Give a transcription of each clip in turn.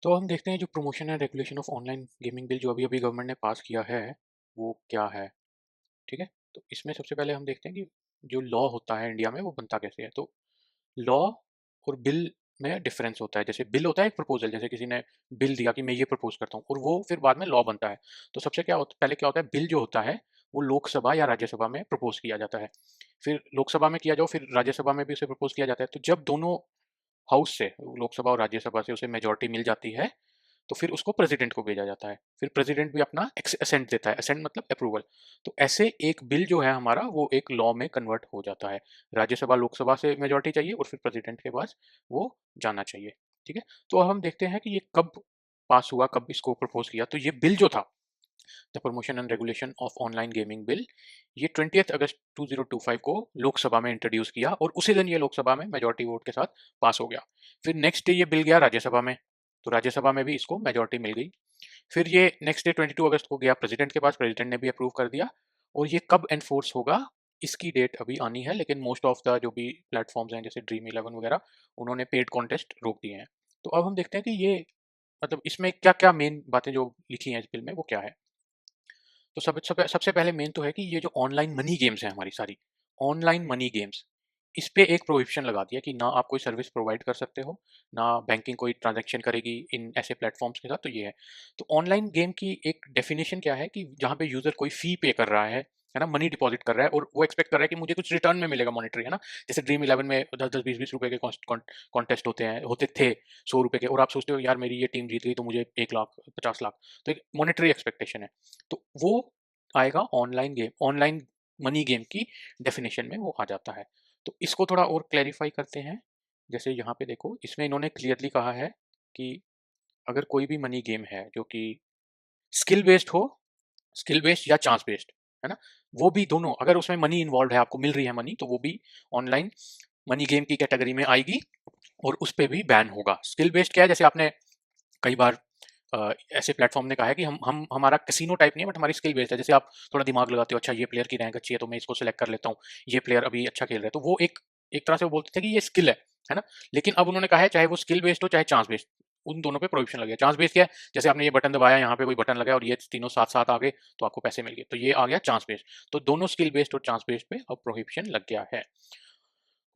तो हम देखते हैं जो promotion and regulation of online gaming bill जो अभी-अभी गवर्नमेंट ने पास किया है, वो क्या है, ठीक है? तो इसमें सबसे पहले हम देखते हैं कि जो लॉ होता है इंडिया में वो बनता कैसे है। तो लॉ और बिल में डिफरेंस होता है। जैसे बिल होता है एक प्रपोज़ल, जैसे किसी ने बिल दिया कि मैं ये प्रपोज़ करता हूँ और वो फिर बाद में लॉ बनता है। तो सबसे क्या होता पहले क्या होता है, बिल जो होता है वो लोकसभा या राज्यसभा में प्रपोज़ किया जाता है। फिर लोकसभा में किया जाओ, फिर राज्यसभा में भी उसे प्रपोज़ किया जाता है। तो जब दोनों हाउस से, लोकसभा और राज्यसभा से उसे मेजॉरिटी मिल जाती है, तो फिर उसको प्रेसिडेंट को भेजा जाता है। फिर प्रेसिडेंट भी अपना असेंट देता है। असेंट मतलब अप्रूवल। तो ऐसे एक बिल जो है हमारा वो एक लॉ में कन्वर्ट हो जाता है। राज्यसभा लोकसभा से मेजॉरिटी चाहिए और फिर प्रेसिडेंट के पास वो जाना चाहिए। ठीक है? तो अब हम देखते हैं कि ये कब पास हुआ, कब इसको प्रपोज किया। तो ये बिल जो था, the promotion and regulation of online gaming bill, ये 20 अगस्त 2025 को लोकसभा में इंट्रोड्यूस किया और उसी दिन ये लोकसभा में मेजॉरिटी वोट के साथ पास हो गया। फिर नेक्स्ट डे ये बिल गया राज्यसभा में, तो राज्यसभा में भी इसको मेजॉरिटी मिल गई। फिर ये नेक्स्ट डे 22 अगस्त को गया प्रेसिडेंट के पास, प्रेसिडेंट ने भी अप्रूव कर दिया। और ये कब एनफोर्स होगा, इसकी डेट अभी आनी है, लेकिन मोस्ट ऑफ द जो भी प्लेटफॉर्म्स हैं जैसे ड्रीम इलेवन वगैरह, उन्होंने पेड कॉन्टेस्ट रोक दिए हैं। तो अब हम देखते हैं कि ये मतलब इसमें क्या क्या मेन बातें जो लिखी हैं इस बिल में वो क्या है। तो सबसे पहले मेन तो है कि ये जो ऑनलाइन मनी गेम्स हैं हमारी सारी, ऑनलाइन मनी गेम्स, इस पे एक प्रोहिबिशन लगा दिया कि ना आप कोई सर्विस प्रोवाइड कर सकते हो, ना बैंकिंग कोई ट्रांजैक्शन करेगी इन ऐसे प्लेटफॉर्म्स के साथ। तो ये है। तो ऑनलाइन गेम की एक डेफिनेशन क्या है कि जहाँ पे यूजर कोई फी पे कर रहा है ना, मनी डिपॉजिट कर रहा है और वो एक्सपेक्ट कर रहा है कि मुझे कुछ रिटर्न में मिलेगा मॉनेटरी, है ना। जैसे ड्रीम इलेवन में 10-10 20-20 रुपए के कॉन्टेस्ट होते थे, 100 रुपए के, और आप सोचते हो यार मेरी ये टीम जीत गई तो मुझे 1 लाख 50 लाख। तो एक मॉनेटरी एक्सपेक्टेशन है। तो वो आएगा online game, online money game की डेफिनेशन में वो आ जाता है। तो इसको थोड़ा और क्लैरिफाई करते हैं। जैसे यहाँ पे देखो, इसमें इन्होंने क्लियरली कहा है कि अगर कोई भी मनी गेम है जो कि स्किल बेस्ड हो, स्किल बेस्ड या चांस बेस्ड, है ना, वो भी दोनों, अगर उसमें मनी इन्वॉल्व है, आपको मिल रही है मनी, तो वो भी ऑनलाइन मनी गेम की कैटेगरी में आएगी और उस पर भी बैन होगा। स्किल बेस्ड क्या है, जैसे आपने कई बार ऐसे प्लेटफॉर्म ने कहा है कि हम हमारा कैसीनो टाइप नहीं है, बट हमारी स्किल बेस्ड है। जैसे आप थोड़ा दिमाग लगाते हो, अच्छा ये प्लेयर की रैंक अच्छी है तो मैं इसको सिलेक्ट कर लेता हूँ, ये प्लेयर अभी अच्छा खेल रहा है, तो वो एक एक तरह से वो बोलते थे कि ये स्किल है ना। लेकिन अब उन्होंने कहा है चाहे वो स्किल बेस्ड हो चाहे चांस बेस्ड, उन दोनों पे प्रोहिबिशन लग गया। चांस बेस्ड क्या है, जैसे आपने ये बटन दबाया, यहाँ पे कोई बटन लगा और ये तीनों साथ साथ आ गए तो आपको पैसे मिल गए, तो ये आ गया चांस बेस्ड। तो दोनों स्किल बेस्ड और चांस बेस्ड पे अब प्रोहिबिशन लग गया है।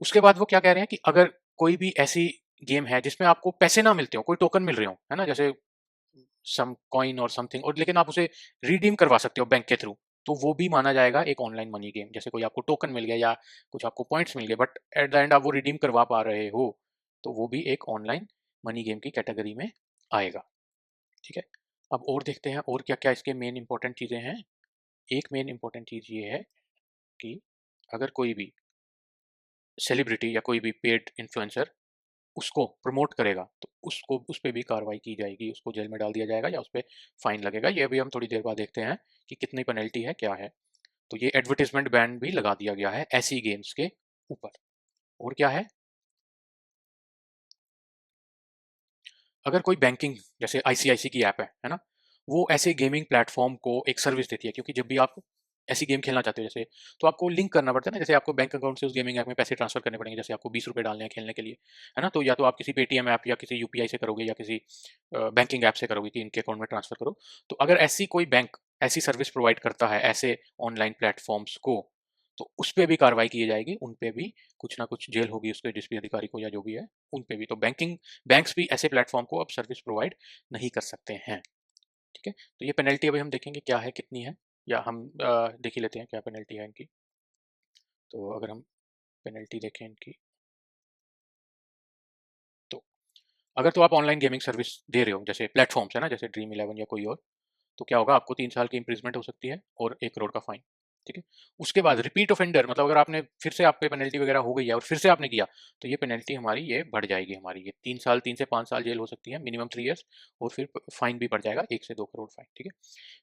उसके बाद वो क्या कह रहे हैं कि अगर कोई भी ऐसी गेम है जिसमें आपको पैसे ना मिलते हो, कोई टोकन मिल रहे हो, है ना, जैसे सम कॉइन और समथिंग, और लेकिन आप उसे रिडीम करवा सकते हो बैंक के थ्रू, तो वो भी माना जाएगा एक ऑनलाइन मनी गेम। जैसे कोई आपको टोकन मिल गया या कुछ आपको पॉइंट्स मिल गए, बट एट द एंड आप वो रिडीम करवा पा रहे हो, तो वो भी एक ऑनलाइन मनी गेम की कैटेगरी में आएगा। ठीक है? अब और देखते हैं और क्या क्या इसके मेन इंपॉर्टेंट चीज़ें हैं। एक मेन इंपॉर्टेंट चीज़ ये है कि अगर कोई भी सेलिब्रिटी या कोई भी पेड इन्फ्लुएंसर उसको प्रमोट करेगा तो उसको उस पे भी कार्रवाई की जाएगी, उसको जेल में डाल दिया जाएगा या उस पे फाइन लगेगा। ये भी हम थोड़ी देर बाद देखते हैं कि कितनी पेनल्टी है, क्या है। तो ये एडवर्टीजमेंट बैन भी लगा दिया गया है ऐसी गेम्स के ऊपर। और क्या है, अगर कोई बैंकिंग, जैसे आईसीआईसी की ऐप है ना, वो ऐसे गेमिंग प्लेटफॉर्म को एक सर्विस देती है, क्योंकि जब भी आप ऐसी गेम खेलना चाहते हो जैसे, तो आपको लिंक करना पड़ता है ना, जैसे आपको बैंक अकाउंट से उस गेमिंग ऐप में पैसे ट्रांसफर करने पड़ेंगे, जैसे आपको 20 रुपए डालने हैं खेलने के लिए, है ना, तो या तो आप किसी पेटीएम ऐप या किसी यूपीआई से करोगे या किसी बैंकिंग ऐप से करोगे कि इनके अकाउंट में ट्रांसफर करो। तो अगर ऐसी कोई बैंक ऐसी सर्विस प्रोवाइड करता है ऐसे ऑनलाइन प्लेटफॉर्म्स को, तो उस पर भी कार्रवाई की जाएगी, उन पे भी कुछ ना कुछ जेल होगी उसके जिस भी अधिकारी को या जो भी है, उन पे भी। तो बैंक्स भी ऐसे प्लेटफॉर्म को अब सर्विस प्रोवाइड नहीं कर सकते हैं। ठीक है? तो ये पेनल्टी अभी हम देखेंगे क्या है, कितनी है, या हम देख ही लेते हैं क्या पेनल्टी है इनकी। तो अगर हम पेनल्टी देखें इनकी, तो अगर तो आप ऑनलाइन गेमिंग सर्विस दे रहे हो जैसे प्लेटफॉर्म्स है ना, जैसे ड्रीम इलेवन या कोई और, तो क्या होगा, आपको 3 साल की इंप्रिजमेंट हो सकती है और 1 करोड़ का फाइन। ठीक है? उसके बाद रिपीट ऑफेंडर, मतलब अगर आपने फिर से आप पे पेनल्टी वगैरह हो गई है और फिर से आपने किया, तो ये पेनल्टी हमारी ये बढ़ जाएगी, हमारी ये 3 साल, 3 से 5 साल जेल हो सकती है, मिनिमम 3 ईयर्स, और फिर फाइन भी बढ़ जाएगा, 1 से 2 करोड़ फाइन। ठीक है?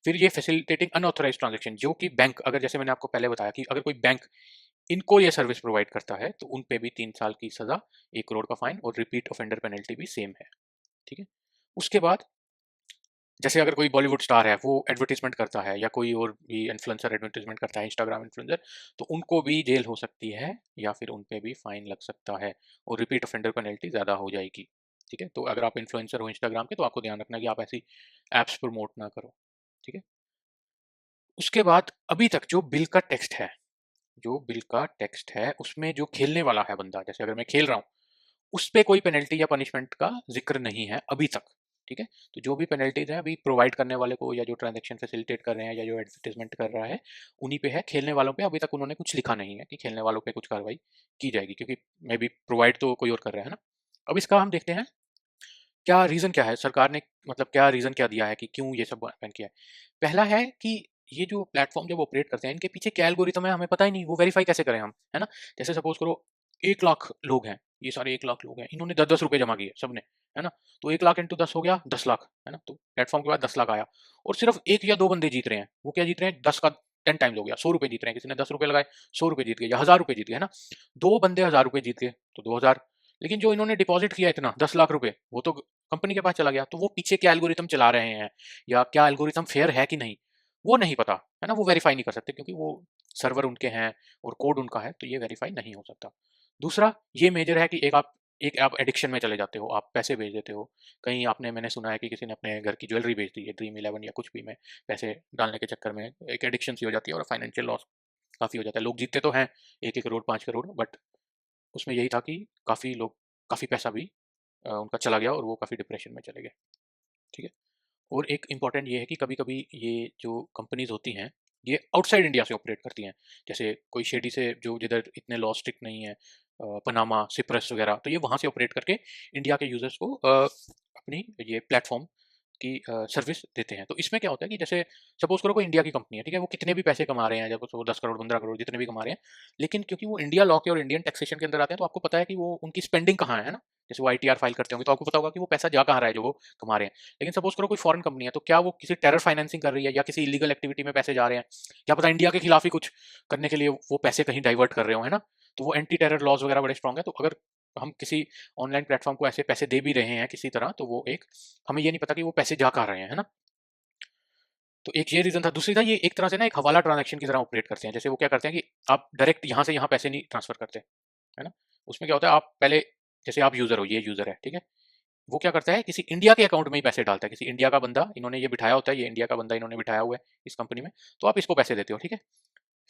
फिर ये फैसिलिटेटिंग अनऑथराइज ट्रांजेक्शन, जो कि बैंक, अगर जैसे मैंने आपको पहले बताया कि अगर कोई बैंक इनको ये सर्विस प्रोवाइड करता है तो उन पे भी 3 साल की सजा, 1 करोड़ का फाइन, और रिपीट ऑफेंडर पेनल्टी भी सेम है। ठीक है? उसके बाद जैसे अगर कोई बॉलीवुड स्टार है वो एडवर्टीजमेंट करता है, या कोई और भी इन्फ्लुएंसर एडवर्टीजमेंट करता है, इंस्टाग्राम इन्फ्लुएंसर, तो उनको भी जेल हो सकती है या फिर उन पे भी फाइन लग सकता है और रिपीट ऑफेंडर पेनल्टी ज़्यादा हो जाएगी। ठीक है। तो अगर आप इन्फ्लुएंसर हो इंस्टाग्राम के तो आपको ध्यान रखना है कि आप ऐसी ऐप्स प्रमोट ना करो, ठीक है। उसके बाद अभी तक जो बिल का टेक्स्ट है, जो बिल का टेक्स्ट है उसमें जो खेलने वाला है बंदा, जैसे अगर मैं खेल रहा हूँ, उस पे कोई पेनल्टी या पनिशमेंट का जिक्र नहीं है अभी तक, ठीक है। तो जो भी पेनल्टीज है अभी प्रोवाइड करने वाले को या जो ट्रांजैक्शन फैसिलिटेट कर रहे हैं या जो एडवर्टाइजमेंट कर रहा है उन्हीं पे है। खेलने वालों पे अभी तक उन्होंने कुछ लिखा नहीं है कि खेलने वालों पे कुछ कार्रवाई की जाएगी, क्योंकि मे बी प्रोवाइड तो कोई और कर रहा है ना। अब इसका हम देखते हैं क्या रीज़न क्या है, सरकार ने मतलब क्या रीज़न क्या दिया है कि क्यों ये सब बैन किया है। पहला है कि ये जो प्लेटफ़ॉर्म जब ऑपरेट करते हैं, इनके पीछे क्या एल्गोरिथम है हमें पता ही नहीं, वो वेरीफ़ाई कैसे करें हम, है ना? जैसे सपोज़ करो 1 लाख लोग हैं, ये सारे 1 लाख लोग हैं, इन्होंने 10-10 रुपए जमा किए सबने, है ना? तो 1 लाख इंटू 10 हो गया 10 लाख, है ना? तो प्लेटफ़ॉर्म के बाद 10 लाख आया और सिर्फ़ 1 या 2 बंदे जीत रहे हैं, वो क्या जीत रहे हैं 10 का 10 टाइम्स हो गया, 100 रुपए जीत रहे हैं, किसी ने 10 रुपए लगाए, 100 रुपए जीत गए या 1000 रुपए जीत गए, है ना? 2 बंदे 1000 रुपए जीत गए, तो 2000, लेकिन जो इन्होंने डिपॉज़िट किया इतना 10 लाख रुपए, वो तो कंपनी के पास चला गया। तो वो पीछे क्या एल्गोरिथम चला रहे हैं या क्या एल्गोरिथम फेयर है कि नहीं, वो नहीं पता, है ना? वो वेरीफाई नहीं कर सकते क्योंकि वो सर्वर उनके हैं और कोड उनका है, तो ये वेरीफाई नहीं हो सकता। दूसरा ये मेजर है कि एक आप एडिक्शन में चले जाते हो, आप पैसे भेज देते हो। कहीं आपने मैंने सुना है कि किसी ने अपने घर की ज्वेलरी बेच दी है ड्रीम 11 या कुछ भी में पैसे डालने के चक्कर में, एक एडिक्शन सी हो जाती है और फाइनेंशियल लॉस काफ़ी हो जाता है। लोग जीतते तो हैं 1-1 करोड़ 5 करोड़, बट उसमें यही था कि काफ़ी लोग काफ़ी पैसा भी उनका चला गया और वो काफ़ी डिप्रेशन में चले गए, ठीक है। और एक इम्पॉर्टेंट ये है कि कभी-कभी ये जो कंपनीज़ होती हैं, ये आउटसाइड इंडिया से ऑपरेट करती हैं। जैसे कोई शेडी से जो जिधर इतने लॉ स्ट्रिक्ट नहीं है, पनामा, सिप्रस वगैरह, तो ये वहाँ से ऑपरेट करके इंडिया के यूज़र्स को अपनी ये प्लेटफ़ॉर्म की सर्विस देते हैं। तो इसमें क्या होता है कि जैसे सपोज़ करो कोई इंडिया की कंपनी है, ठीक है? वो कितने भी पैसे कमा रहे हैं, जब वो 10 करोड़, 15 करोड़ जितने भी कमा रहे हैं, लेकिन क्योंकि वो इंडिया लॉ के और इंडियन टैक्सेशन के अंदर आते हैं, तो आपको पता है कि वो उनकी स्पेंडिंग कहाँ है ना? जैसे वो आईटीआर फाइल करते होंगे, तो आपको पता होगा कि वो पैसा जा कहाँ रहा है, जो वो कमा रहे हैं। लेकिन सपोज़ करो कोई फॉरेन कंपनी है, तो क्या वो किसी टेरर फाइनेंसिंग कर रही है या किसी इल्लीगल एक्टिविटी में पैसे जा रहे हैं? क्या पता इंडिया के खिलाफ ही कुछ करने के लिए वो पैसे कहीं डाइवर्ट कर रहे हो, है ना? तो वो एंटी टेरर लॉज़ वगैरह बड़े स्ट्रॉन्ग है, तो अगर हम किसी ऑनलाइन प्लेटफ़ॉर्म को ऐसे पैसे दे भी रहे हैं किसी तरह, तो वो एक हमें ये नहीं पता कि वो पैसे जा कहाँ रहे हैं, है ना? तो एक ये रीज़न था। दूसरी था ये एक तरह से ना एक हवाला ट्रांज़ैक्शन की तरह ऑपरेट करते हैं। जैसे वो क्या करते हैं कि आप डायरेक्ट यहाँ से यहाँ पैसे नहीं ट्रांसफ़र करते, है ना? उसमें क्या होता है, आप पहले जैसे आप यूज़र हो, ये यूज़र है, ठीक है? वो क्या करता है किसी इंडिया के अकाउंट में ही पैसे डालता है, किसी इंडिया का बंदा इन्होंने ये बिठाया होता है, ये इंडिया का बंदा इन्होंने बिठाया हुआ है इस कंपनी में, तो आप इसको पैसे देते हो, ठीक है?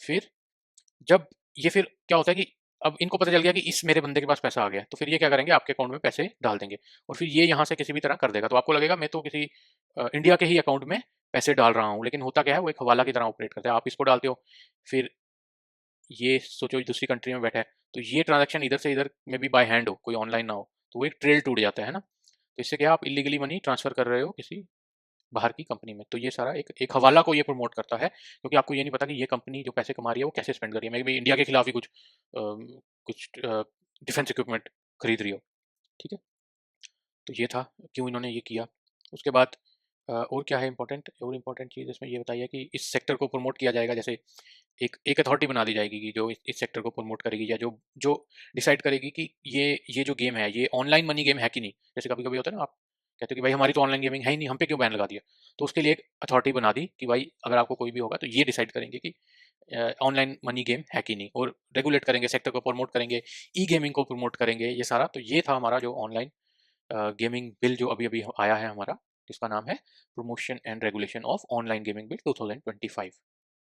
फिर जब ये फिर क्या होता है कि अब इनको पता चल गया कि इस मेरे बंदे के पास पैसा आ गया है, तो फिर ये क्या करेंगे आपके अकाउंट में पैसे डाल देंगे और फिर ये यहाँ से किसी भी तरह कर देगा। तो आपको लगेगा मैं तो किसी इंडिया के ही अकाउंट में पैसे डाल रहा हूँ, लेकिन होता क्या है वो एक हवाला की तरह ऑपरेट करता है। आप इसको डालते हो, फिर ये सोचो दूसरी कंट्री में बैठा है, तो ये ट्रांज़ैक्शन इधर से इधर में भी बाय हैंड हो, कोई ऑनलाइन ना हो, तो वो एक ट्रेल टूट जाता है ना? तो इससे क्या आप इल्लीगली मनी ट्रांसफ़र कर रहे हो किसी बाहर की कंपनी में। तो ये सारा एक एक हवाला को ये प्रमोट करता है, क्योंकि आपको ये नहीं पता कि ये कंपनी जो पैसे कमा रही है वो कैसे स्पेंड कर रही है। मे बी इंडिया के खिलाफ ही कुछ डिफेंस इक्विपमेंट खरीद रही हो, ठीक है? तो ये था क्यों इन्होंने ये किया। उसके बाद और क्या है इम्पोर्टेंट, और इम्पोर्टेंट चीज़ इसमें ये बताई है कि इस सेक्टर को प्रमोट किया जाएगा। जैसे एक अथॉरिटी बना दी जाएगी कि जो इस सेक्टर को प्रमोट करेगी या जो जो डिसाइड करेगी कि ये जो गेम है ये ऑनलाइन मनी गेम है कि नहीं। जैसे कभी-कभी होता है ना, आप कहते हो कि भाई हमारी तो ऑनलाइन गेमिंग है ही नहीं, हम पे क्यों बैन लगा दिया? तो उसके लिए एक अथॉरिटी बना दी कि भाई अगर आपको कोई भी होगा तो ये डिसाइड करेंगे कि ऑनलाइन मनी गेम है कि नहीं, और रेगुलेट करेंगे, सेक्टर को प्रमोट करेंगे, ई-गेमिंग को प्रमोट करेंगे, ये सारा। तो ये था हमारा जो ऑनलाइन गेमिंग बिल जो अभी-अभी आया है हमारा, जिसका नाम है promotion and regulation of online gaming bill 2025।